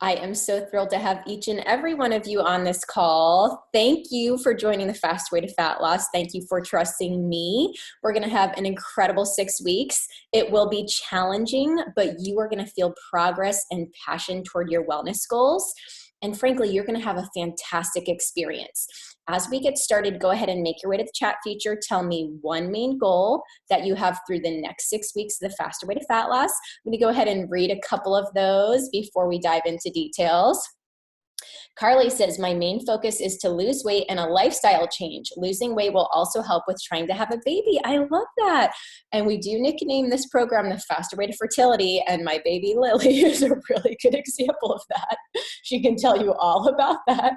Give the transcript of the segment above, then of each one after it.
I am so thrilled to have each and every one of you on this call. Thank you for joining the Fast Way to Fat Loss. Thank you for trusting me. We're going to have an incredible 6 weeks. It will be challenging, but you are going to feel progress and passion toward your wellness goals. And frankly, you're going to have a fantastic experience. As we get started, go ahead and make your way to the chat feature. Tell me one main goal that you have through the next 6 weeks of the Faster Way to Fat Loss. I'm going to go ahead and read a couple of those before we dive into details. Carly says, my main focus is to lose weight and a lifestyle change. Losing weight will also help with trying to have a baby. I love that. And we do nickname this program the Faster Way to Fertility, and my baby Lily is a really good example of that. She can tell you all about that.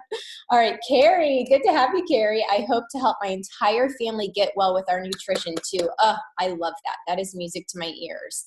All right, Carrie, good to have you, Carrie. I hope to help my entire family get well with our nutrition too. I love that. That is music to my ears.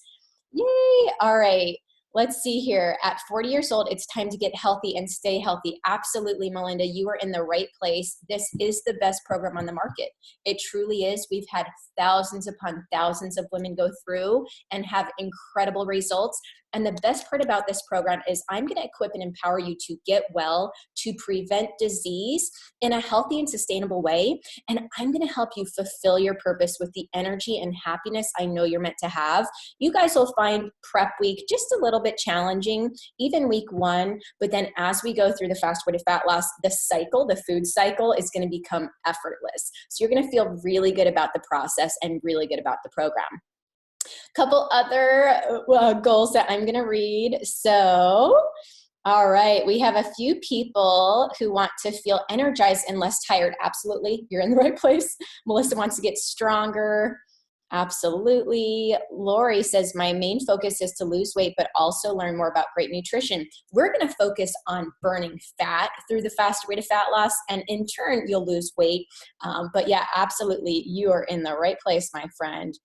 Yay. All right. Let's see here. At 40 years old, it's time to get healthy and stay healthy. Absolutely, Melinda, you are in the right place. This is the best program on the market. It truly is. We've had thousands upon thousands of women go through and have incredible results. And the best part about this program is I'm going to equip and empower you to get well, to prevent disease in a healthy and sustainable way. And I'm going to help you fulfill your purpose with the energy and happiness I know you're meant to have. You guys will find prep week just a little bit challenging, even week 1. But then as we go through the Fast Way to Fat Loss, the cycle, the food cycle is going to become effortless. So you're going to feel really good about the process and really good about the program. Couple other goals that I'm going to read. So, all right, we have a few people who want to feel energized and less tired. Absolutely, you're in the right place. Melissa wants to get stronger. Absolutely. Lori says, my main focus is to lose weight, but also learn more about great nutrition. We're going to focus on burning fat through the Faster Way to Fat Loss, and in turn, you'll lose weight. But yeah, absolutely, you are in the right place, my friend.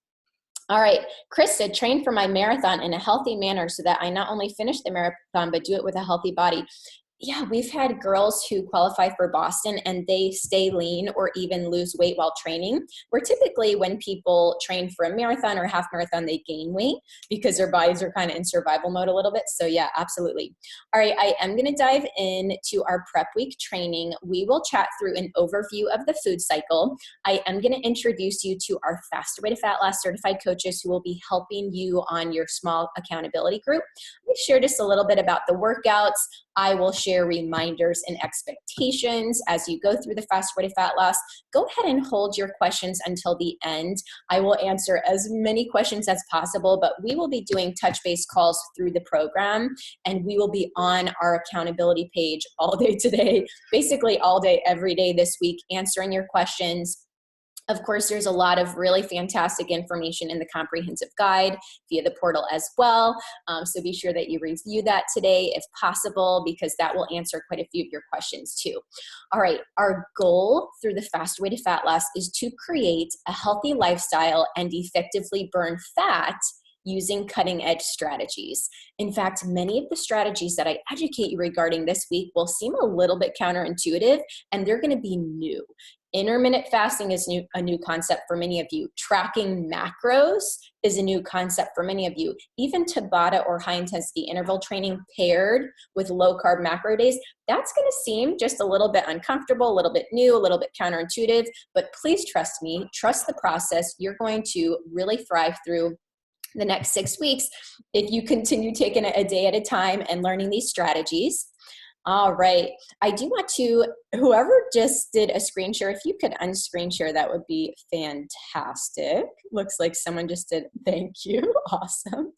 All right, Chris said, train for my marathon in a healthy manner so that I not only finish the marathon, but do it with a healthy body. Yeah, we've had girls who qualify for Boston and they stay lean or even lose weight while training. Where typically when people train for a marathon or a half marathon, they gain weight because their bodies are kind of in survival mode a little bit. So yeah, absolutely. All right, I am going to dive into our prep week training. We will chat through an overview of the food cycle. I am going to introduce you to our Faster Way to Fat Loss certified coaches who will be helping you on your small accountability group. We share just a little bit about the workouts. I will share reminders and expectations as you go through the Fast Way to Fat Loss. Go ahead and hold your questions until the end. I will answer as many questions as possible, but we will be doing touch base calls through the program, and we will be on our accountability page all day today, basically all day, every day this week, answering your questions. Of course, there's a lot of really fantastic information in the comprehensive guide via the portal as well. So be sure that you review that today if possible, because that will answer quite a few of your questions too. All right, our goal through the Fast Way to Fat Loss is to create a healthy lifestyle and effectively burn fat using cutting-edge strategies. In fact, many of the strategies that I educate you regarding this week will seem a little bit counterintuitive, and they're going to be new. Intermittent fasting is a new concept for many of you. Tracking macros is a new concept for many of you. Even Tabata or high-intensity interval training paired with low-carb macro days, that's going to seem just a little bit uncomfortable, a little bit new, a little bit counterintuitive, but please trust me, trust the process. You're going to really thrive through the next 6 weeks if you continue taking it a day at a time and learning these strategies. All right. I do want to, whoever just did a screen share, if you could unscreen share, that would be fantastic. Looks like someone just did. Thank you. Awesome.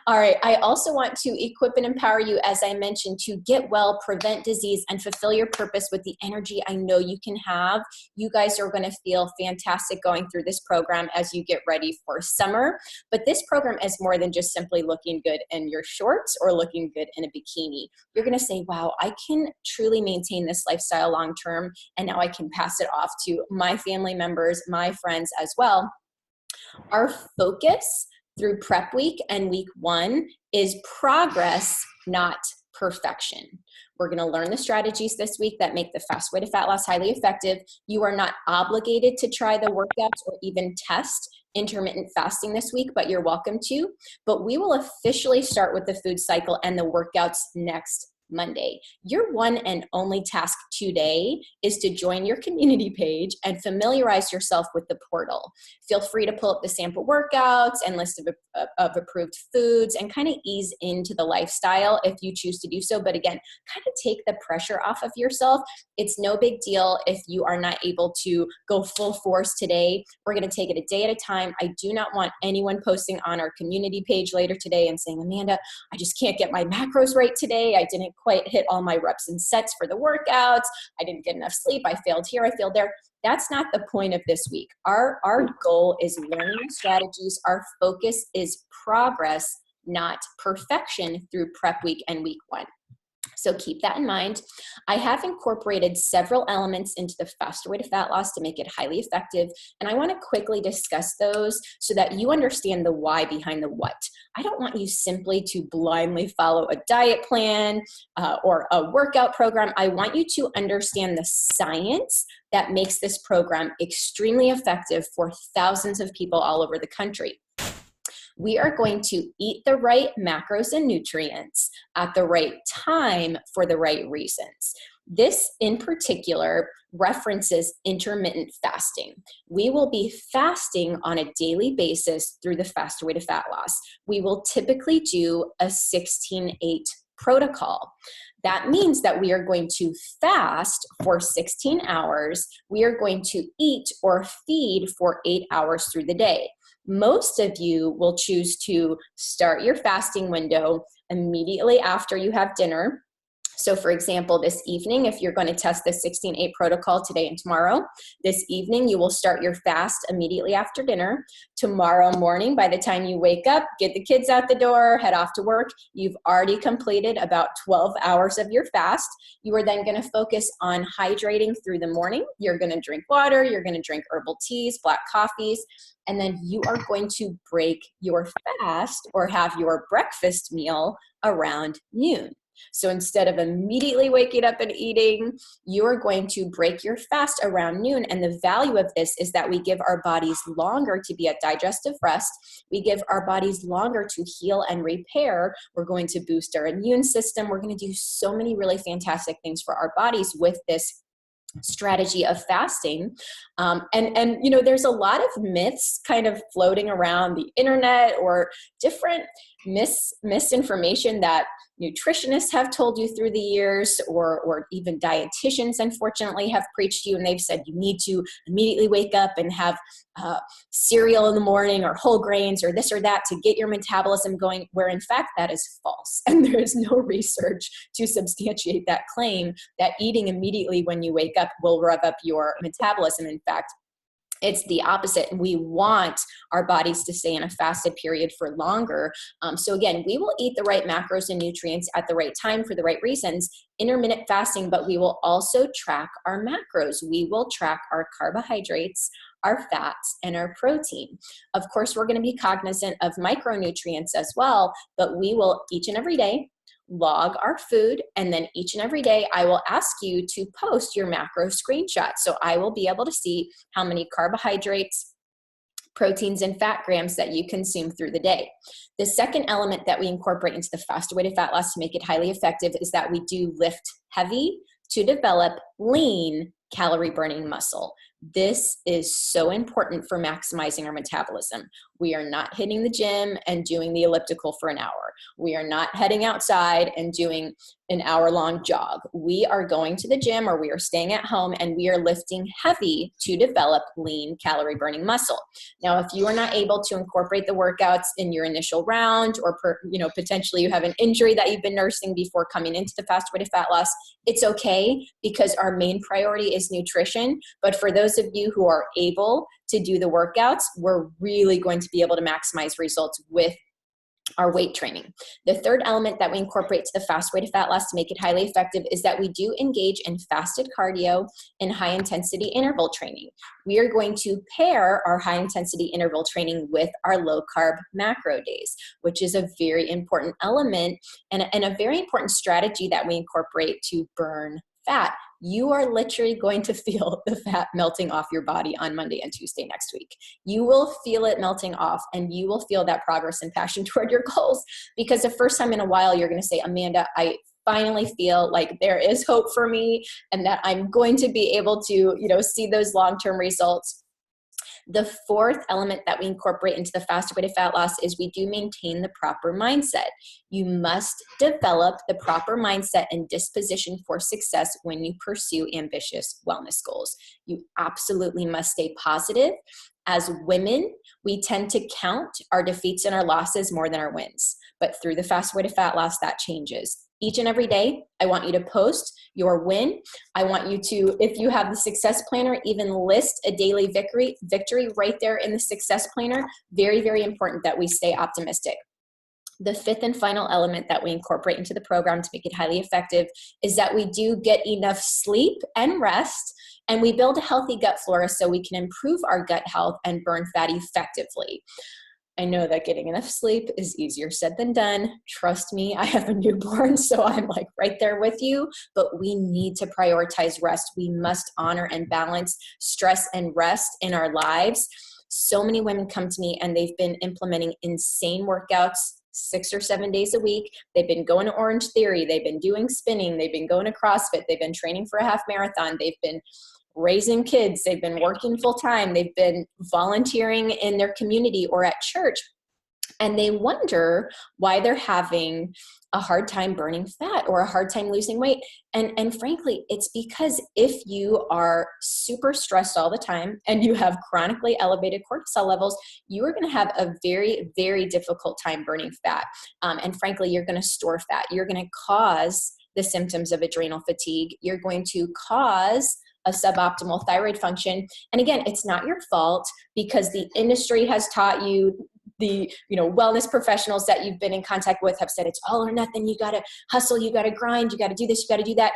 All right. I also want to equip and empower you, as I mentioned, to get well, prevent disease, and fulfill your purpose with the energy I know you can have. You guys are going to feel fantastic going through this program as you get ready for summer. But this program is more than just simply looking good in your shorts or looking good in a bikini. You're going to say, wow, I can truly maintain this lifestyle long term, and now I can pass it off to my family members, my friends as well. Our focus through prep week and week 1 is progress, not perfection. We're going to learn the strategies this week that make the Fast Way to Fat Loss highly effective. You are not obligated to try the workouts or even test intermittent fasting this week, but you're welcome to. But we will officially start with the food cycle and the workouts next Monday. Your one and only task today is to join your community page and familiarize yourself with the portal. Feel free to pull up the sample workouts and list of approved foods and kind of ease into the lifestyle if you choose to do so. But again, kind of take the pressure off of yourself. It's no big deal if you are not able to go full force today. We're going to take it a day at a time. I do not want anyone posting on our community page later today and saying, Amanda, I just can't get my macros right today. I didn't quite hit all my reps and sets for the workouts. I didn't get enough sleep. I failed here. I failed there. That's not the point of this week. Our goal is learning strategies. Our focus is progress, not perfection through prep week and week one. So keep that in mind. I have incorporated several elements into the Faster Way to Fat Loss to make it highly effective. And I want to quickly discuss those so that you understand the why behind the what. I don't want you simply to blindly follow a diet plan or a workout program. I want you to understand the science that makes this program extremely effective for thousands of people all over the country. We are going to eat the right macros and nutrients at the right time for the right reasons. This in particular references intermittent fasting. We will be fasting on a daily basis through the Faster Way to Fat Loss. We will typically do a 16-8 protocol. That means that we are going to fast for 16 hours. We are going to eat or feed for 8 hours through the day. Most of you will choose to start your fasting window immediately after you have dinner. So for example, this evening, if you're going to test the 16-8 protocol today and tomorrow, this evening you will start your fast immediately after dinner. Tomorrow morning, by the time you wake up, get the kids out the door, head off to work, you've already completed about 12 hours of your fast. You are then going to focus on hydrating through the morning. You're going to drink water, you're going to drink herbal teas, black coffees, and then you are going to break your fast or have your breakfast meal around noon. So instead of immediately waking up and eating, you're going to break your fast around noon. And the value of this is that we give our bodies longer to be at digestive rest. We give our bodies longer to heal and repair. We're going to boost our immune system. We're going to do so many really fantastic things for our bodies with this strategy of fasting. And you know, there's a lot of myths kind of floating around the internet or different misinformation that nutritionists have told you through the years, or even dietitians, unfortunately, have preached to you, and they've said you need to immediately wake up and have cereal in the morning or whole grains or this or that to get your metabolism going, where in fact that is false. And there is no research to substantiate that claim that eating immediately when you wake up will rev up your metabolism. In fact, it's the opposite. We want our bodies to stay in a fasted period for longer. So again, we will eat the right macros and nutrients at the right time for the right reasons, intermittent fasting, but we will also track our macros. We will track our carbohydrates, our fats, and our protein. Of course, we're going to be cognizant of micronutrients as well, but we will each and every day log our food, and then each and every day I will ask you to post your macro screenshot. So I will be able to see how many carbohydrates, proteins, and fat grams that you consume through the day. The second element that we incorporate into the Faster Way to Fat Loss to make it highly effective is that we do lift heavy to develop lean calorie burning muscle. This is so important for maximizing our metabolism. We are not hitting the gym and doing the elliptical for an hour. We are not heading outside and doing an hour-long jog. We are going to the gym, or we are staying at home, and we are lifting heavy to develop lean calorie-burning muscle. Now, if you are not able to incorporate the workouts in your initial round, or potentially you have an injury that you've been nursing before coming into the Faster Way to Fat Loss, it's okay, because our main priority is nutrition. But for those of you who are able to do the workouts, we're really going to be able to maximize results with our weight training. The third element that we incorporate to the Fast Way to Fat Loss to make it highly effective is that we do engage in fasted cardio and high intensity interval training. We are going to pair our high intensity interval training with our low carb macro days, which is a very important element and a very important strategy that we incorporate to burn fat. You are literally going to feel the fat melting off your body on Monday and Tuesday next week. You will feel it melting off, and you will feel that progress and passion toward your goals, because the first time in a while you're going to say, Amanda, I finally feel like there is hope for me and that I'm going to be able to, see those long-term results. The fourth element that we incorporate into the Faster Way to Fat Loss is we do maintain the proper mindset. You must develop the proper mindset and disposition for success when you pursue ambitious wellness goals. You absolutely must stay positive. As women, we tend to count our defeats and our losses more than our wins. But through the Faster Way to Fat Loss, that changes. Each and every day, I want you to post your win. I want you to, if you have the success planner, even list a daily victory right there in the success planner. Very, very important that we stay optimistic. The fifth and final element that we incorporate into the program to make it highly effective is that we do get enough sleep and rest, and we build a healthy gut flora so we can improve our gut health and burn fat effectively. I know that getting enough sleep is easier said than done. Trust me, I have a newborn, so I'm like right there with you, but we need to prioritize rest. We must honor and balance stress and rest in our lives. So many women come to me and they've been implementing insane workouts 6 or 7 days a week. They've been going to Orange Theory. They've been doing spinning. They've been going to CrossFit. They've been training for a half marathon. They've been raising kids. They've been working full time. They've been volunteering in their community or at church. And they wonder why they're having a hard time burning fat or a hard time losing weight. And frankly, it's because if you are super stressed all the time and you have chronically elevated cortisol levels, you are going to have a very, very difficult time burning fat. And frankly, you're going to store fat. You're going to cause the symptoms of adrenal fatigue. You're going to cause a suboptimal thyroid function. And again, it's not your fault because the industry has taught you, the wellness professionals that you've been in contact with have said it's all or nothing. You got to hustle, you got to grind, you got to do this, you got to do that.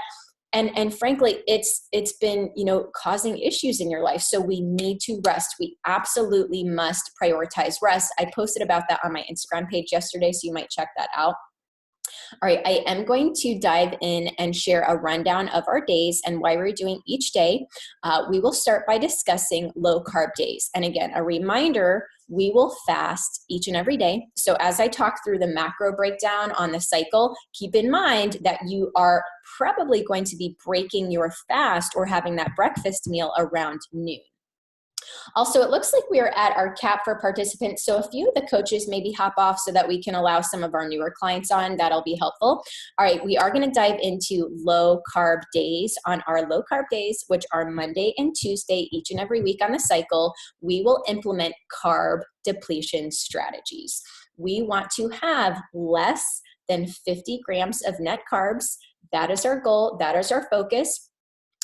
And frankly, it's been, causing issues in your life. So we need to rest. We absolutely must prioritize rest. I posted about that on my Instagram page yesterday, so you might check that out. All right, I am going to dive in and share a rundown of our days and why we're doing each day. We will start by discussing low carb days. And again, a reminder, we will fast each and every day. So as I talk through the macro breakdown on the cycle, keep in mind that you are probably going to be breaking your fast or having that breakfast meal around noon. Also, it looks like we are at our cap for participants. So a few of the coaches maybe hop off so that we can allow some of our newer clients on. That'll be helpful. All right, we are going to dive into low carb days. On our low carb days, which are Monday and Tuesday, each and every week on the cycle, we will implement carb depletion strategies. We want to have less than 50 grams of net carbs. That is our goal. That is our focus.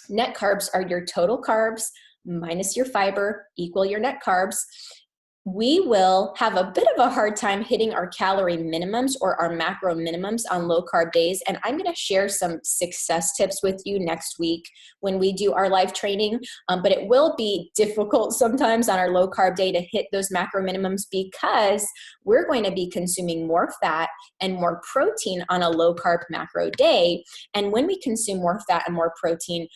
Net carbs are your total carbs minus your fiber, equal your net carbs. We will have a bit of a hard time hitting our calorie minimums or our macro minimums on low carb days. And I'm going to share some success tips with you next week when we do our live training. But it will be difficult sometimes on our low carb day to hit those macro minimums because we're going to be consuming more fat and more protein on a low carb macro day. And when we consume more fat and more protein,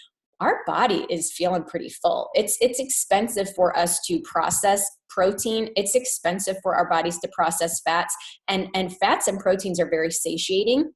our body is feeling pretty full. It's expensive for us to process protein. It's expensive for our bodies to process fats, and fats and proteins are very satiating.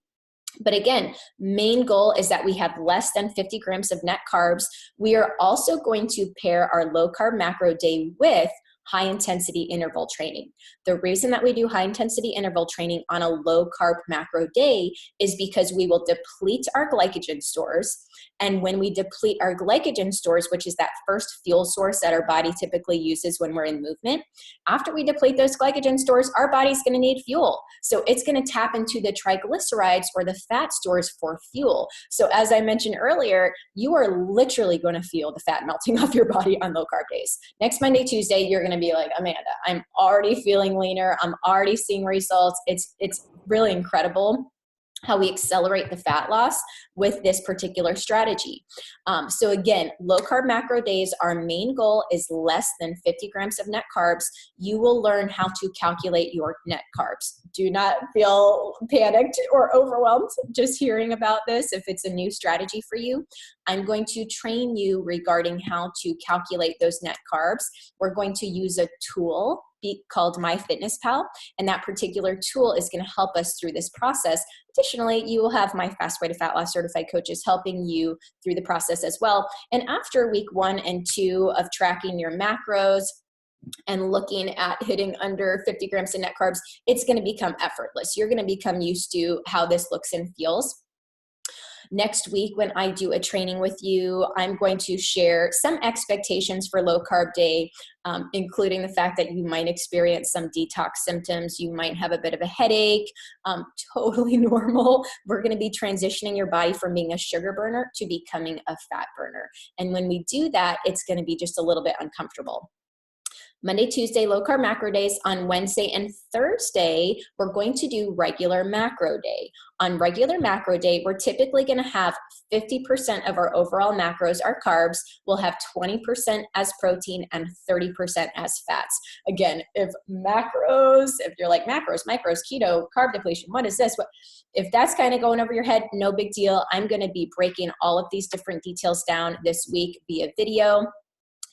But again, main goal is that we have less than 50 grams of net carbs. We are also going to pair our low carb macro day with high intensity interval training. The reason that we do high intensity interval training on a low carb macro day is because we will deplete our glycogen stores. And when we deplete our glycogen stores, which is that first fuel source that our body typically uses when we're in movement, after we deplete those glycogen stores, our body's going to need fuel. So it's going to tap into the triglycerides or the fat stores for fuel. So as I mentioned earlier, you are literally going to feel the fat melting off your body on low carb days. Next Monday, Tuesday, you're going to be like, Amanda, I'm already feeling leaner. I'm already seeing results. It's really incredible how we accelerate the fat loss with this particular strategy. So again, low carb macro days, our main goal is less than 50 grams of net carbs. You will learn how to calculate your net carbs. Do not feel panicked or overwhelmed just hearing about this if it's a new strategy for you. I'm going to train you regarding how to calculate those net carbs. We're going to use a tool called MyFitnessPal, and that particular tool is going to help us through this process. Additionally, you will have my Fast Way to Fat Loss certified coaches helping you through the process as well. And after week 1 and 2 of tracking your macros and looking at hitting under 50 grams of net carbs, it's going to become effortless. You're going to become used to how this looks and feels. Next week, when I do a training with you, I'm going to share some expectations for low carb day, including the fact that you might experience some detox symptoms. You might have a bit of a headache, totally normal. We're going to be transitioning your body from being a sugar burner to becoming a fat burner. And when we do that, it's going to be just a little bit uncomfortable. Monday, Tuesday, low carb macro days. On Wednesday and Thursday, we're going to do regular macro day. On regular macro day, we're typically going to have 50% of our overall macros are carbs. We'll have 20% as protein and 30% as fats. Again, if you're like macros, micros, keto, carb depletion, what is this? If that's kind of going over your head, no big deal. I'm going to be breaking all of these different details down this week via video.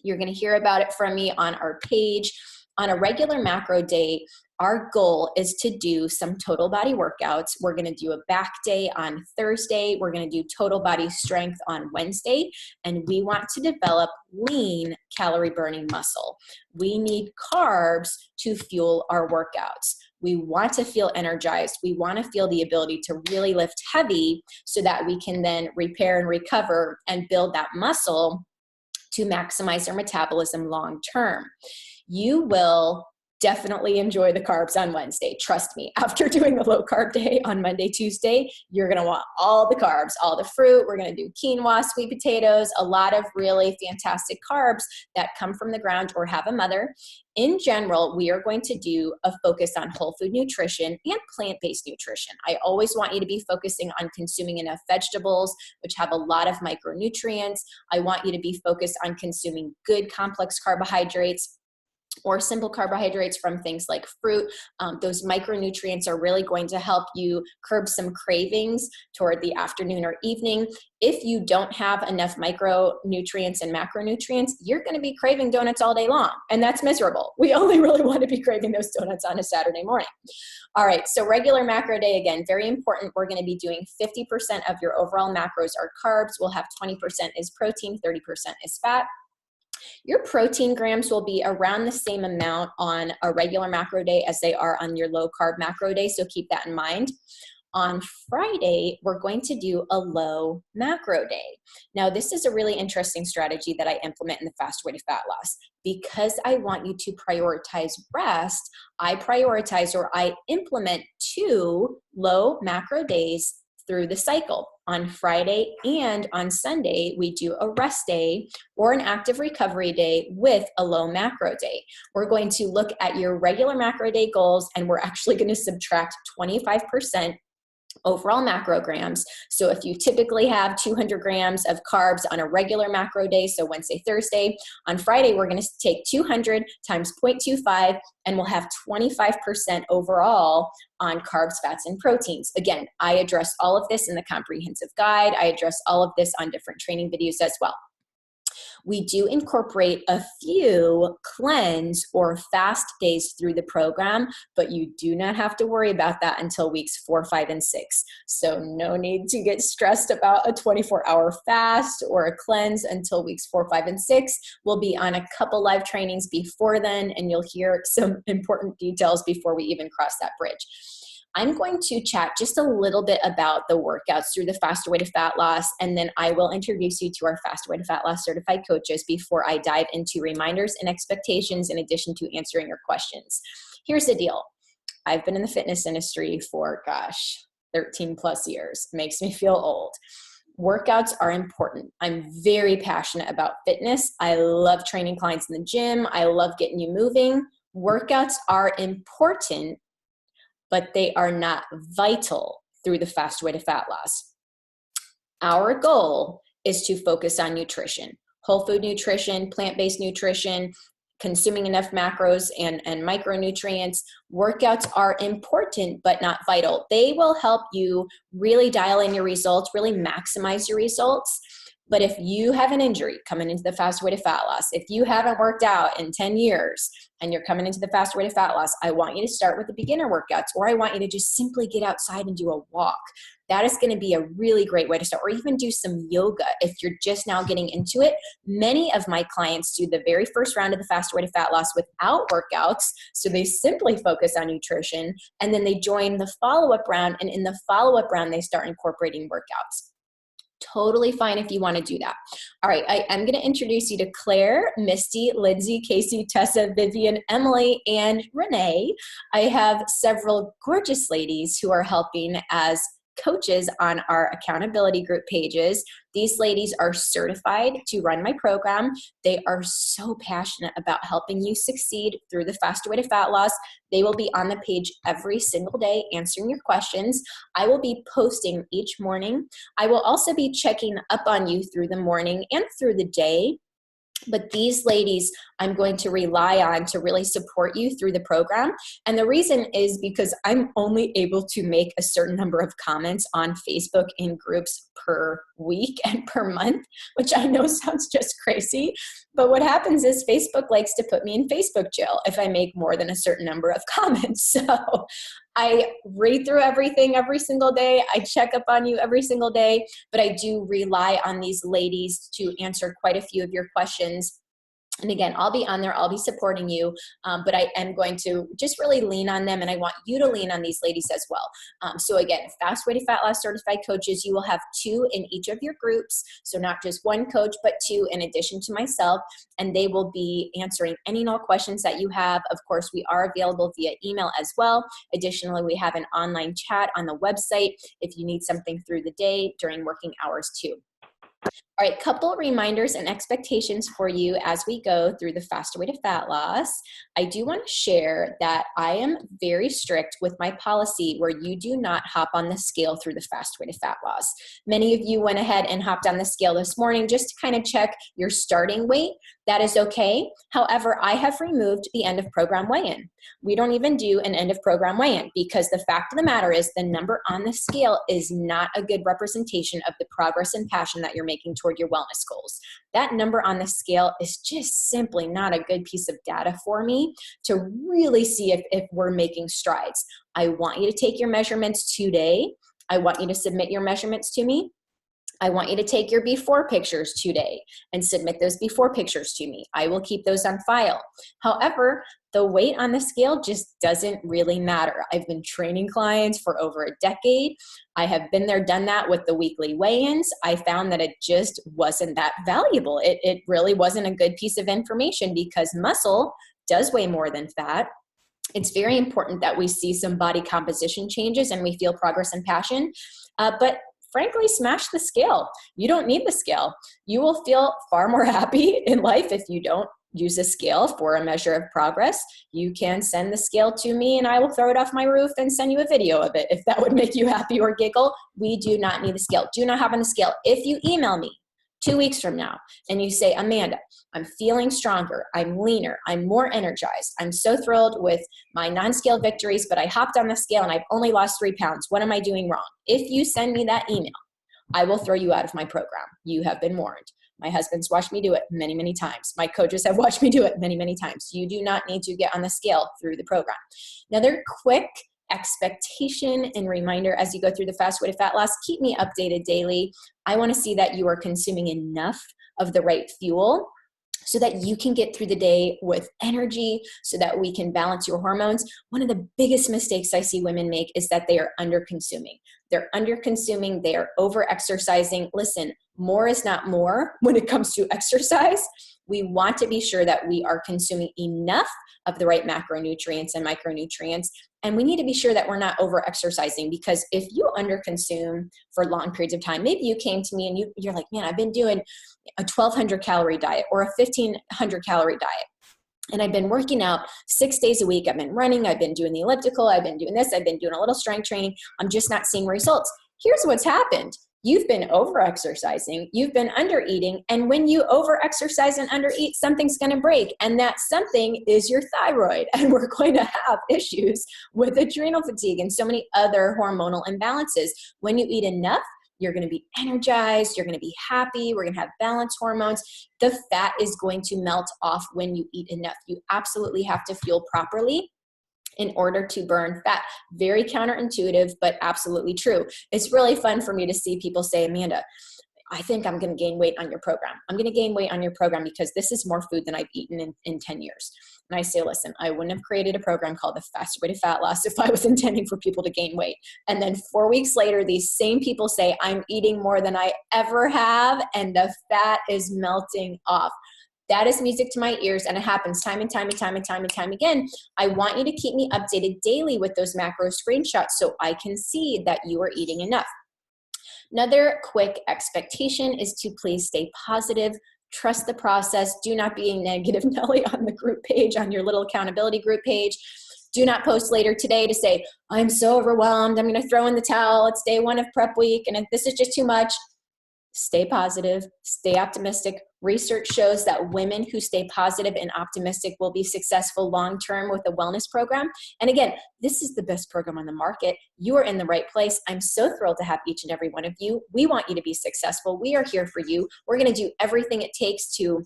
You're going to hear about it from me on our page. On a regular macro day, our goal is to do some total body workouts. We're going to do a back day on Thursday. We're going to do total body strength on Wednesday. And we want to develop lean calorie burning muscle. We need carbs to fuel our workouts. We want to feel energized. We want to feel the ability to really lift heavy so that we can then repair and recover and build that muscle to maximize our metabolism long term. You will definitely enjoy the carbs on Wednesday. Trust me, after doing the low carb day on Monday, Tuesday, you're going to want all the carbs, all the fruit. We're going to do quinoa, sweet potatoes, a lot of really fantastic carbs that come from the ground or have a mother. In general, we are going to do a focus on whole food nutrition and plant-based nutrition. I always want you to be focusing on consuming enough vegetables, which have a lot of micronutrients. I want you to be focused on consuming good complex carbohydrates or simple carbohydrates from things like fruit. Those micronutrients are really going to help you curb some cravings toward the afternoon or evening. If you don't have enough micronutrients and macronutrients, you're going to be craving donuts all day long, and that's miserable. We only really want to be craving those donuts on a Saturday morning. All right, so regular macro day, again, very important. We're going to be doing 50% of your overall macros are carbs. We'll have 20% is protein, 30% is fat. Your protein grams will be around the same amount on a regular macro day as they are on your low carb macro day, so keep that in mind. On Friday, we're going to do a low macro day. Now, this is a really interesting strategy that I implement in the Fast Way to Fat Loss. Because I want you to prioritize rest, I prioritize or I implement 2 low macro days through the cycle. On Friday and on Sunday, we do a rest day or an active recovery day with a low macro day. We're going to look at your regular macro day goals, and we're actually going to subtract 25% overall macrograms. So if you typically have 200 grams of carbs on a regular macro day, so Wednesday, Thursday, on Friday, we're going to take 200 times 0.25, and we'll have 25% overall on carbs, fats, and proteins. Again, I address all of this in the comprehensive guide. I address all of this on different training videos as well. We do incorporate a few cleanse or fast days through the program, but you do not have to worry about that until weeks 4, 5, and 6. So no need to get stressed about a 24-hour fast or a cleanse until weeks 4, 5, and 6. We'll be on a couple live trainings before then, and you'll hear some important details before we even cross that bridge. I'm going to chat just a little bit about the workouts through the Faster Way to Fat Loss, and then I will introduce you to our Faster Way to Fat Loss certified coaches before I dive into reminders and expectations in addition to answering your questions. Here's the deal. I've been in the fitness industry for, 13 plus years. Makes me feel old. Workouts are important. I'm very passionate about fitness. I love training clients in the gym. I love getting you moving. Workouts are important, but they are not vital through the Fast Way to Fat Loss. Our goal is to focus on nutrition, whole food nutrition, plant-based nutrition, consuming enough macros and micronutrients. Workouts are important, but not vital. They will help you really dial in your results, really maximize your results. But if you have an injury coming into the Fast Way to Fat Loss, if you haven't worked out in 10 years and you're coming into the Fast Way to Fat Loss, I want you to start with the beginner workouts, or I want you to just simply get outside and do a walk. That is going to be a really great way to start, or even do some yoga if you're just now getting into it. Many of my clients do the very first round of the Fast Way to Fat Loss without workouts, so they simply focus on nutrition, and then they join the follow-up round, and in the follow-up round, they start incorporating workouts. Totally fine if you want to do that. All right, I am going to introduce you to Claire, Misty, Lindsay, Casey, Tessa, Vivian, Emily, and Renee. I have several gorgeous ladies who are helping as coaches on our accountability group pages. These ladies are certified to run my program. They are so passionate about helping you succeed through the Faster Way to Fat Loss. They will be on the page every single day answering your questions. I will be posting each morning. I will also be checking up on you through the morning and through the day. But these ladies, I'm going to rely on to really support you through the program. And the reason is because I'm only able to make a certain number of comments on Facebook in groups per week and per month, which I know sounds just crazy. But what happens is Facebook likes to put me in Facebook jail if I make more than a certain number of comments. So I read through everything every single day. I check up on you every single day, but I do rely on these ladies to answer quite a few of your questions. And again, I'll be on there, I'll be supporting you, but I am going to just really lean on them, and I want you to lean on these ladies as well. So again, Fast Way to Fat Loss certified coaches, you will have 2 in each of your groups. So not just 1 coach, but 2 in addition to myself, and they will be answering any and all questions that you have. Of course, we are available via email as well. Additionally, we have an online chat on the website if you need something through the day during working hours too. All right, couple reminders and expectations for you as we go through the Faster Way to Fat Loss. I do want to share that I am very strict with my policy where you do not hop on the scale through the Fast Way to Fat Loss. Many of you went ahead and hopped on the scale this morning just to kind of check your starting weight. That is okay. However, I have removed the end of program weigh-in. We don't even do an end of program weigh-in because the fact of the matter is the number on the scale is not a good representation of the progress and passion that you're making toward your wellness goals. That number on the scale is just simply not a good piece of data for me to really see if we're making strides. I want you to take your measurements today. I want you to submit your measurements to me. I want you to take your before pictures today and submit those before pictures to me. I will keep those on file. However, the weight on the scale just doesn't really matter. I've been training clients for over a decade. I have been there, done that with the weekly weigh-ins. I found that it just wasn't that valuable. It really wasn't a good piece of information because muscle does weigh more than fat. It's very important that we see some body composition changes and we feel progress and passion. But frankly, smash the scale. You don't need the scale. You will feel far more happy in life if you don't use a scale for a measure of progress. You can send the scale to me and I will throw it off my roof and send you a video of it if that would make you happy or giggle. We do not need the scale. Do not have on the scale. If you email me 2 weeks from now and you say, Amanda, I'm feeling stronger, I'm leaner, I'm more energized, I'm so thrilled with my non-scale victories, but I hopped on the scale and I've only lost 3 pounds. What am I doing wrong? If you send me that email, I will throw you out of my program. You have been warned. My husband's watched me do it many, many times. My coaches have watched me do it many, many times. You do not need to get on the scale through the program. Another quick expectation and reminder as you go through the Fast Way to Fat Loss, keep me updated daily. I want to see that you are consuming enough of the right fuel so that you can get through the day with energy, so that we can balance your hormones. One of the biggest mistakes I see women make is that they are under-consuming. They're under-consuming, they are over-exercising. Listen, more is not more when it comes to exercise. We want to be sure that we are consuming enough of the right macronutrients and micronutrients. And we need to be sure that we're not over-exercising, because if you under-consume for long periods of time, maybe you came to me and you're like, man, I've been doing a 1,200 calorie diet or a 1,500 calorie diet. And I've been working out 6 days a week. I've been running. I've been doing the elliptical. I've been doing this. I've been doing a little strength training. I'm just not seeing results. Here's what's happened. You've been over-exercising, you've been under-eating, and when you over-exercise and under-eat, something's going to break, and that something is your thyroid, and we're going to have issues with adrenal fatigue and so many other hormonal imbalances. When you eat enough, you're going to be energized, you're going to be happy, we're going to have balanced hormones. The fat is going to melt off when you eat enough. You absolutely have to fuel properly in order to burn fat. Very counterintuitive, but absolutely true. It's really fun for me to see people say, Amanda, I think I'm going to gain weight on your program. I'm going to gain weight on your program because this is more food than I've eaten in 10 years. And I say, listen, I wouldn't have created a program called the Fast Way to Fat Loss if I was intending for people to gain weight. And then 4 weeks later, these same people say, I'm eating more than I ever have, and the fat is melting off. That is music to my ears, and it happens time and time and time and time and time again. I want you to keep me updated daily with those macro screenshots so I can see that you are eating enough. Another quick expectation is to please stay positive, trust the process, do not be a negative Nelly on the group page, on your little accountability group page. Do not post later today to say, I'm so overwhelmed, I'm going to throw in the towel, it's day 1 of prep week, and this is just too much. Stay positive, stay optimistic. Research shows that women who stay positive and optimistic will be successful long-term with a wellness program. And again, this is the best program on the market. You are in the right place. I'm so thrilled to have each and every one of you. We want you to be successful. We are here for you. We're going to do everything it takes to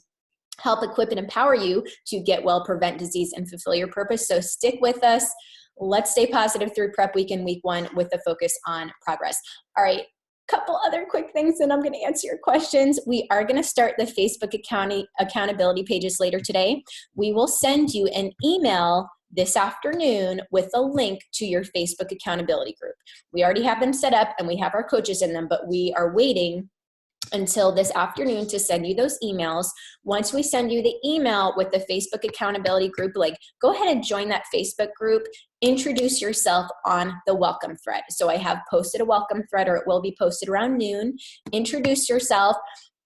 help equip and empower you to get well, prevent disease, and fulfill your purpose. So stick with us. Let's stay positive through prep week and week 1 with a focus on progress. All right. Couple other quick things, and I'm going to answer your questions. We are going to start the Facebook accountability pages later today. We will send you an email this afternoon with a link to your Facebook accountability group. We already have them set up and we have our coaches in them, but we are waiting until this afternoon to send you those emails. Once we send you the email with the Facebook accountability group link, go ahead and join that Facebook group. Introduce yourself on the welcome thread. So I have posted a welcome thread, or it will be posted around noon. Introduce yourself.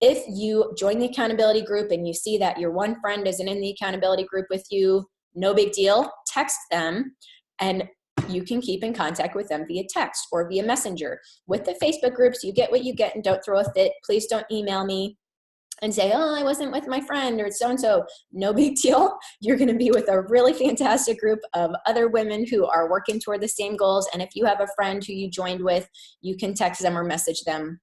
If you join the accountability group and you see that your one friend isn't in the accountability group with you, no big deal. Text them, and you can keep in contact with them via text or via messenger. With the Facebook groups, you get what you get, and don't throw a fit. Please don't email me and say, oh, I wasn't with my friend or so-and-so. No big deal. You're going to be with a really fantastic group of other women who are working toward the same goals. And if you have a friend who you joined with, you can text them or message them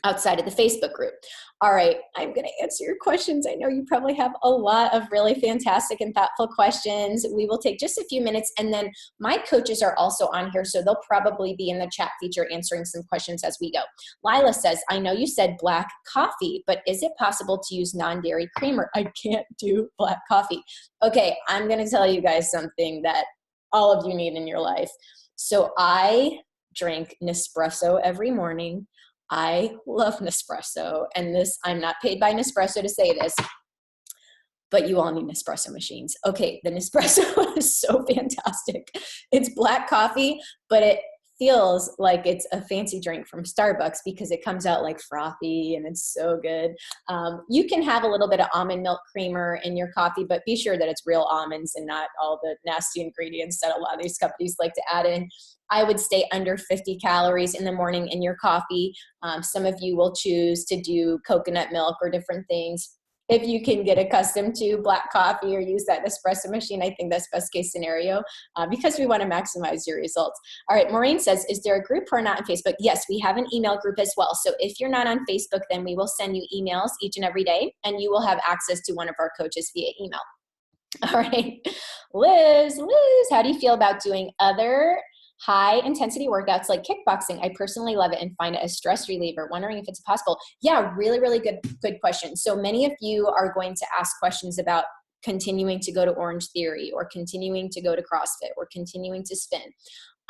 outside of the Facebook group. All right, I'm going to answer your questions. I know you probably have a lot of really fantastic and thoughtful questions. We will take just a few minutes, and then my coaches are also on here, so they'll probably be in the chat feature answering some questions as we go. Lila says, I know you said black coffee, but is it possible to use non-dairy creamer? I can't do black coffee. Okay, I'm going to tell you guys something that all of you need in your life. So I drink Nespresso every morning. I love Nespresso, and I'm not paid by Nespresso to say this, but you all need Nespresso machines. Okay, the Nespresso is so fantastic. It's black coffee, but it feels like it's a fancy drink from Starbucks because it comes out like frothy and it's so good. You can have a little bit of almond milk creamer in your coffee, but be sure that it's real almonds and not all the nasty ingredients that a lot of these companies like to add in. I would stay under 50 calories in the morning in your coffee. Some of you will choose to do coconut milk or different things. If you can get accustomed to black coffee or use that espresso machine, I think that's best case scenario because we want to maximize your results. All right, Maureen says, is there a group or not on Facebook? Yes, we have an email group as well. So if you're not on Facebook, then we will send you emails each and every day, and you will have access to one of our coaches via email. All right, Liz, how do you feel about doing other high intensity workouts like kickboxing? I personally love it and find it a stress reliever. Wondering if it's possible. Yeah, really, really good question. So many of you are going to ask questions about continuing to go to Orange Theory or continuing to go to CrossFit or continuing to spin.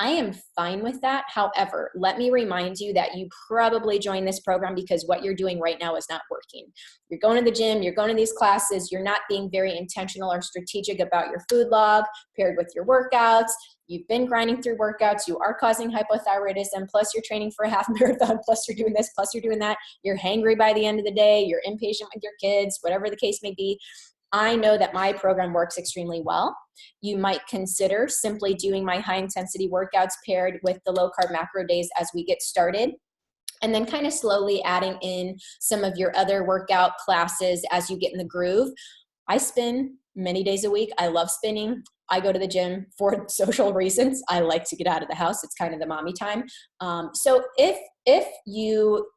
I am fine with that. However, let me remind you that you probably joined this program because what you're doing right now is not working. You're going to the gym, you're going to these classes, you're not being very intentional or strategic about your food log paired with your workouts. You've been grinding through workouts, you are causing hypothyroidism, plus you're training for a half marathon, plus you're doing this, plus you're doing that. You're hangry by the end of the day, you're impatient with your kids, whatever the case may be. I know that my program works extremely well. You might consider simply doing my high intensity workouts paired with the low carb macro days as we get started, and then kind of slowly adding in some of your other workout classes as you get in the groove. I spin many days a week. I love spinning. I go to the gym for social reasons. I like to get out of the house. It's kind of the mommy time. So if you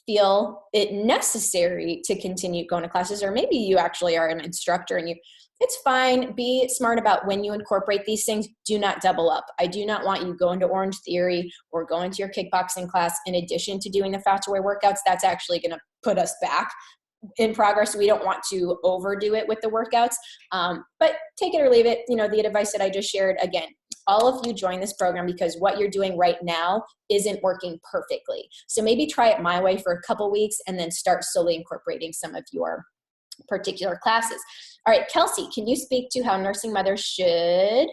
feel it necessary to continue going to classes, or maybe you actually are an instructor and it's fine. Be smart about when you incorporate these things. Do not double up. I do not want you going to Orange Theory or going to your kickboxing class in addition to doing the Fast Away workouts. That's actually going to put us back in progress. We don't want to overdo it with the workouts, but take it or leave it. The advice that I just shared, again, all of you join this program because what you're doing right now isn't working perfectly. So maybe try it my way for a couple weeks and then start slowly incorporating some of your particular classes. All right, Kelsey, can you speak to how nursing mothers should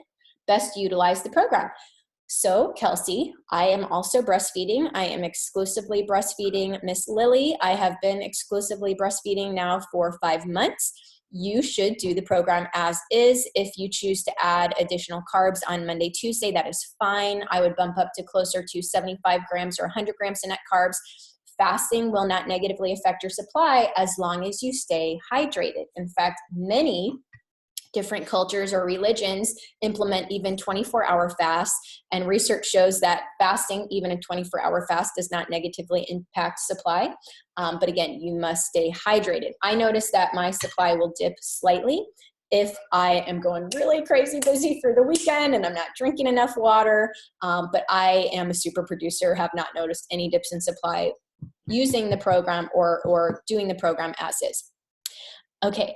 best utilize the program? So, Kelsey, I am also breastfeeding. I am exclusively breastfeeding Miss Lily. I have been exclusively breastfeeding now for 5 months. You should do the program as is. If you choose to add additional carbs on Monday, Tuesday, that is fine. I would bump up to closer to 75 grams or 100 grams of net carbs. Fasting will not negatively affect your supply as long as you stay hydrated. In fact, many different cultures or religions implement even 24-hour fasts, and research shows that fasting, even a 24-hour fast, does not negatively impact supply. But again, you must stay hydrated. I notice that my supply will dip slightly if I am going really crazy busy for the weekend and I'm not drinking enough water, but I am a super producer, have not noticed any dips in supply using the program or doing the program as is. Okay.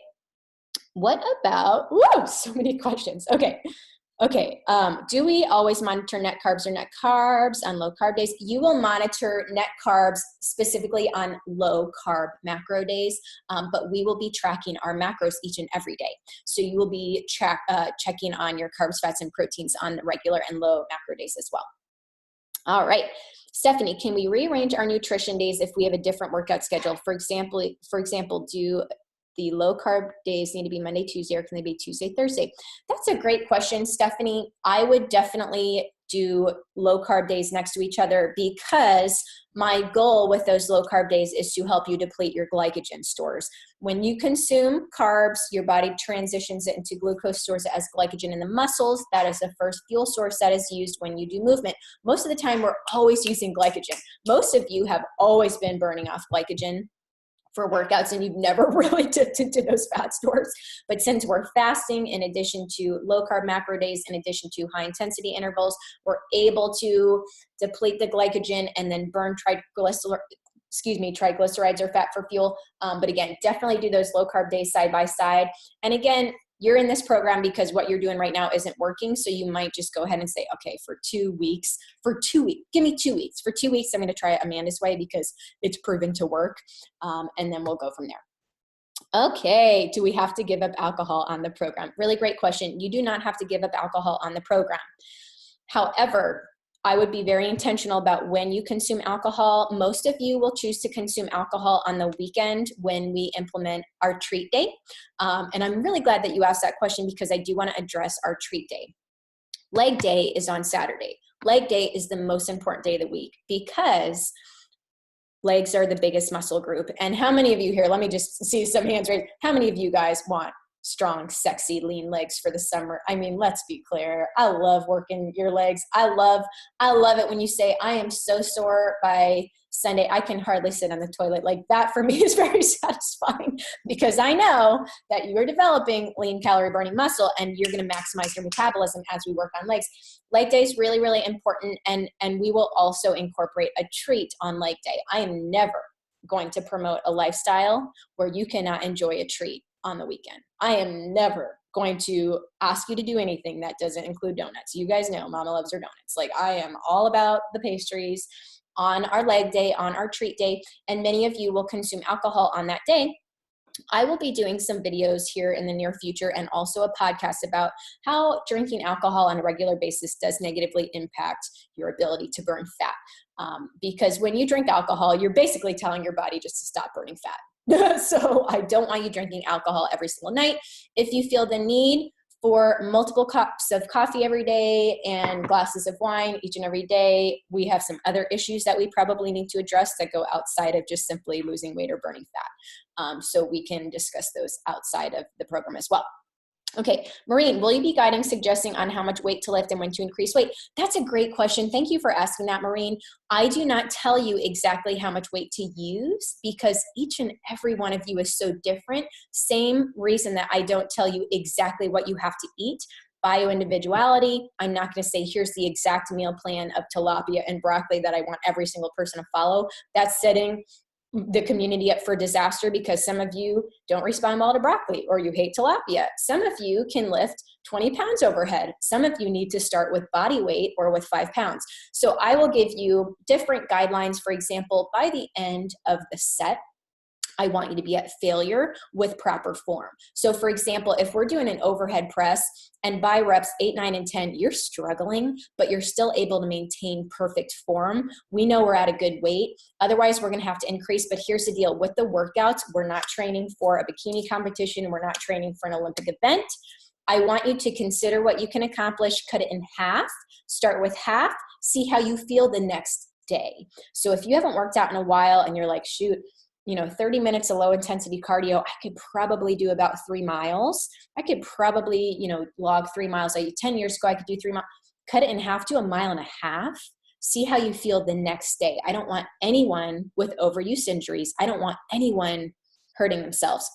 What about, whoa, so many questions. Okay. Do we always monitor net carbs or net carbs on low carb days? You will monitor net carbs specifically on low carb macro days, but we will be tracking our macros each and every day. So you will be checking on your carbs, fats, and proteins on the regular and low macro days as well. All right. Stephanie, can we rearrange our nutrition days if we have a different workout schedule? For example, do the low carb days need to be Monday, Tuesday, or can they be Tuesday, Thursday? That's a great question, Stephanie. I would definitely do low carb days next to each other because my goal with those low carb days is to help you deplete your glycogen stores. When you consume carbs, your body transitions it into glucose, stores it as glycogen in the muscles. That is the first fuel source that is used when you do movement. Most of the time, we're always using glycogen. Most of you have always been burning off glycogen for workouts and you've never really dipped into those fat stores. But since we're fasting, in addition to low carb macro days, in addition to high intensity intervals, we're able to deplete the glycogen and then burn triglycerides or fat for fuel. But again, definitely do those low carb days side by side. And again, you're in this program because what you're doing right now isn't working. So you might just go ahead and say, okay, for 2 weeks, give me 2 weeks. For 2 weeks, I'm going to try Amanda's way because it's proven to work. And then we'll go from there. Okay. Do we have to give up alcohol on the program? Really great question. You do not have to give up alcohol on the program. However, I would be very intentional about when you consume alcohol. Most of you will choose to consume alcohol on the weekend when we implement our treat day. And I'm really glad that you asked that question because I do want to address our treat day. Leg day is on Saturday. Leg day is the most important day of the week because legs are the biggest muscle group. And how many of you here, let me just see some hands raised. How many of you guys want strong, sexy, lean legs for the summer? I mean, let's be clear. I love working your legs. I love it when you say, I am so sore by Sunday, I can hardly sit on the toilet. Like that for me is very satisfying because I know that you're developing lean calorie burning muscle and you're going to maximize your metabolism as we work on legs. Leg day is really, really important. And we will also incorporate a treat on leg day. I am never going to promote a lifestyle where you cannot enjoy a treat on the weekend. I am never going to ask you to do anything that doesn't include donuts. You guys know Mama loves her donuts. Like I am all about the pastries on our leg day, on our treat day, and many of you will consume alcohol on that day. I will be doing some videos here in the near future and also a podcast about how drinking alcohol on a regular basis does negatively impact your ability to burn fat. Because when you drink alcohol, you're basically telling your body just to stop burning fat. So I don't want you drinking alcohol every single night. If you feel the need for multiple cups of coffee every day and glasses of wine each and every day, we have some other issues that we probably need to address that go outside of just simply losing weight or burning fat. So we can discuss those outside of the program as well. Okay, Maureen, will you be guiding, suggesting on how much weight to lift and when to increase weight? That's a great question. Thank you for asking that, Maureen. I do not tell you exactly how much weight to use because each and every one of you is so different. Same reason that I don't tell you exactly what you have to eat. Bio-individuality, I'm not going to say here's the exact meal plan of tilapia and broccoli that I want every single person to follow. That's setting the community up for disaster because some of you don't respond well to broccoli or you hate tilapia. Some of you can lift 20 pounds overhead. Some of you need to start with body weight or with 5 pounds. So I will give you different guidelines. For example, by the end of the set, I want you to be at failure with proper form. So for example, if we're doing an overhead press and by reps 8, 9, and 10, you're struggling, but you're still able to maintain perfect form, we know we're at a good weight. Otherwise, we're gonna have to increase, but here's the deal. With the workouts, we're not training for a bikini competition. We're not training for an Olympic event. I want you to consider what you can accomplish, cut it in half, start with half, see how you feel the next day. So if you haven't worked out in a while and you're like, shoot, 30 minutes of low intensity cardio, I could probably do about 3 miles. I could probably, log 3 miles. 10 years ago, I could do 3 miles. Cut it in half to 1.5 miles. See how you feel the next day. I don't want anyone with overuse injuries. I don't want anyone hurting themselves.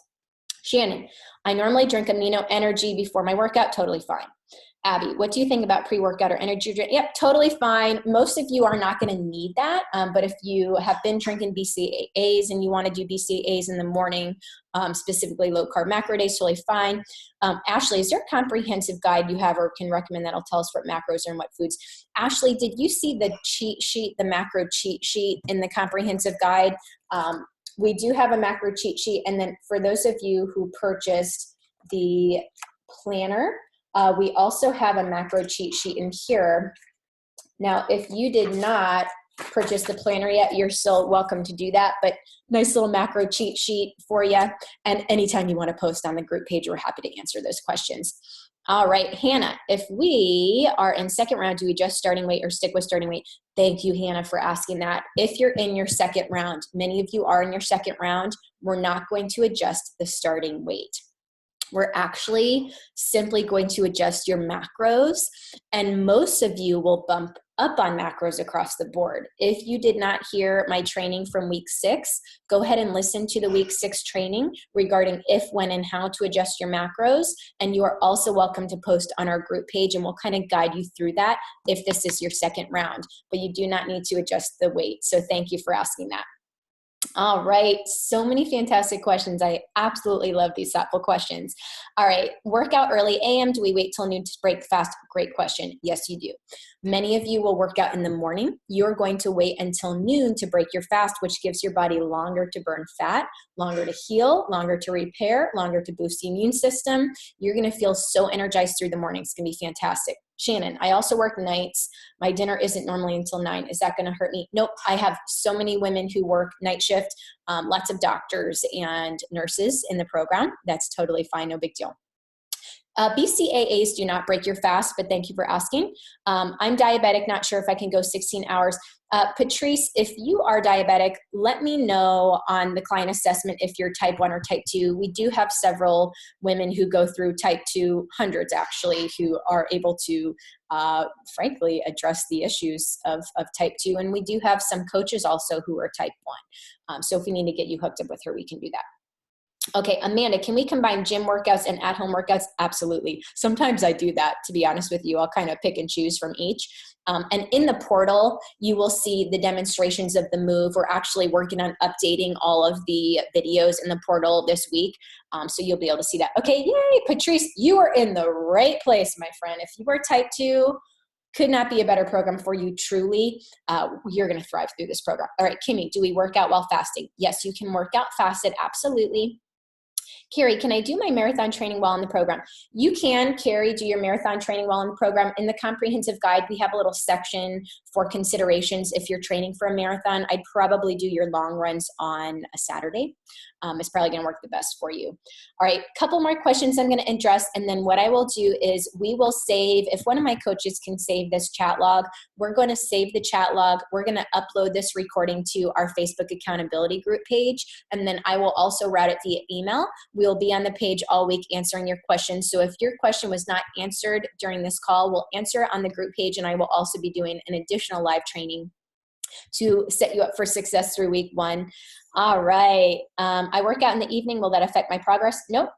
Shannon, I normally drink amino energy before my workout. Totally fine. Abby, what do you think about pre-workout or energy drink? Yep, totally fine. Most of you are not going to need that, but if you have been drinking BCAAs and you want to do BCAAs in the morning, specifically low-carb macro days, totally fine. Ashley, is there a comprehensive guide you have or can recommend that'll tell us what macros are and what foods? Ashley, did you see the cheat sheet, the macro cheat sheet in the comprehensive guide? We do have a macro cheat sheet, and then for those of you who purchased the planner, we also have a macro cheat sheet in here. Now, if you did not purchase the planner yet, you're still welcome to do that, but nice little macro cheat sheet for you. And anytime you want to post on the group page, we're happy to answer those questions. All right, Hannah, if we are in second round, do we adjust starting weight or stick with starting weight? Thank you, Hannah, for asking that. If you're in your second round, many of you are in your second round, we're not going to adjust the starting weight. We're actually simply going to adjust your macros, and most of you will bump up on macros across the board. If you did not hear my training from week 6, go ahead and listen to the week 6 training regarding if, when, and how to adjust your macros. And you are also welcome to post on our group page, and we'll kind of guide you through that if this is your second round. But you do not need to adjust the weight. So thank you for asking that. All right, so many fantastic questions. I absolutely love these thoughtful questions. All right, workout early AM, do we wait till noon to break fast? Great question. Yes, you do. Many of you will work out in the morning. You're going to wait until noon to break your fast, which gives your body longer to burn fat, longer to heal, longer to repair, longer to boost the immune system. You're gonna feel so energized through the morning. It's gonna be fantastic. Shannon, I also work nights. My dinner isn't normally until 9. Is that going to hurt me? Nope. I have so many women who work night shift, lots of doctors and nurses in the program. That's totally fine. No big deal. BCAAs do not break your fast, but thank you for asking. I'm diabetic, not sure if I can go 16 hours. Patrice, if you are diabetic, let me know on the client assessment if you're type 1 or type 2. We do have several women who go through type 2, hundreds actually, who are able to, frankly, address the issues of type 2. And we do have some coaches also who are type 1. So if we need to get you hooked up with her, we can do that. Okay, Amanda, can we combine gym workouts and at-home workouts? Absolutely. Sometimes I do that, to be honest with you. I'll kind of pick and choose from each. And in the portal, you will see the demonstrations of the move. We're actually working on updating all of the videos in the portal this week. So you'll be able to see that. Okay, yay, Patrice, you are in the right place, my friend. If you are type 2, could not be a better program for you, truly. You're going to thrive through this program. All right, Kimmy, do we work out while fasting? Yes, you can work out fasted, absolutely. Carrie, can I do my marathon training while in the program? You can, Carrie, do your marathon training while in the program. In the comprehensive guide, we have a little section for considerations. If you're training for a marathon, I'd probably do your long runs on a Saturday. It's probably going to work the best for you. All right, couple more questions I'm going to address, and then what I will do is we will save, if one of my coaches can save this chat log, we're going to save the chat log. We're going to upload this recording to our Facebook accountability group page, and then I will also route it via email. We'll be on the page all week answering your questions. So if your question was not answered during this call, we'll answer it on the group page, and I will also be doing an additional live training to set you up for success through week 1. All right. I work out in the evening. Will that affect my progress? Nope.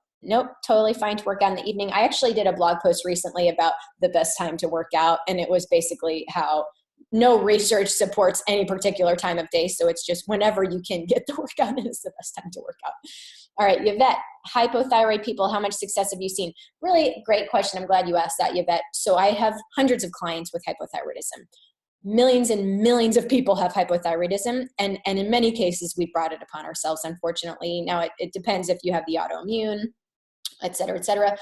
Totally fine to work out in the evening. I actually did a blog post recently about the best time to work out, and it was basically how no research supports any particular time of day. So it's just whenever you can get the workout in is the best time to work out. All right, Yvette, hypothyroid people, how much success have you seen? Really great question. I'm glad you asked that, Yvette. So I have hundreds of clients with hypothyroidism. Millions and millions of people have hypothyroidism, and in many cases, we brought it upon ourselves, unfortunately. Now, it depends if you have the autoimmune, et cetera, et cetera.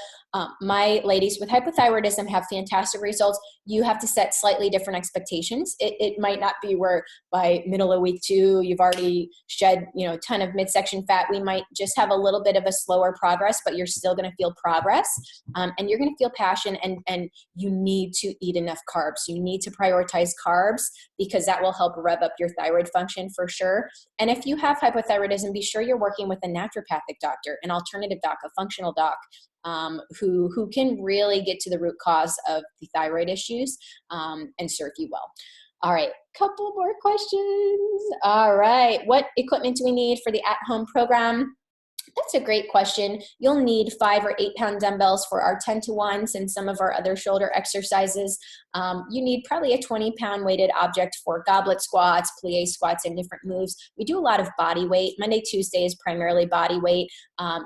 My ladies with hypothyroidism have fantastic results. You have to set slightly different expectations. It might not be where by middle of week 2, you've already shed, a ton of midsection fat. We might just have a little bit of a slower progress, but you're still going to feel progress. And you're going to feel passion, and you need to eat enough carbs. You need to prioritize carbs because that will help rev up your thyroid function for sure. And if you have hypothyroidism, be sure you're working with a naturopathic doctor, an alternative doc, a functional doc, who can really get to the root cause of the thyroid issues and serve you well. All right, couple more questions. All right, what equipment do we need for the at-home program? That's a great question. You'll need 5 or 8 pound dumbbells for our 10 to 1s and some of our other shoulder exercises. You need probably a 20 pound weighted object for goblet squats, plie squats, and different moves. We do a lot of body weight. Monday, Tuesday is primarily body weight.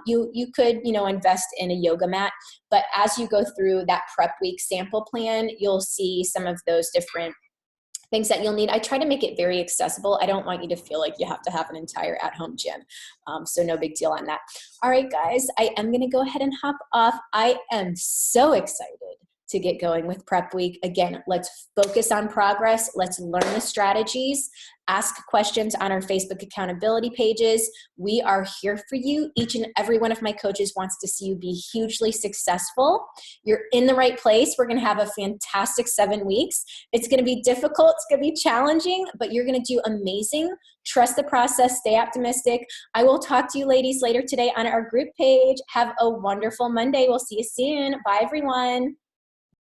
You could, invest in a yoga mat, but as you go through that prep week sample plan, you'll see some of those different things that you'll need. I try to make it very accessible. I don't want you to feel like you have to have an entire at-home gym. So no big deal on that. All right, guys, I am going to go ahead and hop off. I am so excited to get going with prep week. Again, let's focus on progress. Let's learn the strategies. Ask questions on our Facebook accountability pages. We are here for you. Each and every one of my coaches wants to see you be hugely successful. You're in the right place. We're going to have a fantastic 7 weeks. It's going to be difficult. It's going to be challenging, but you're going to do amazing. Trust the process. Stay optimistic. I will talk to you ladies later today on our group page. Have a wonderful Monday. We'll see you soon. Bye, everyone.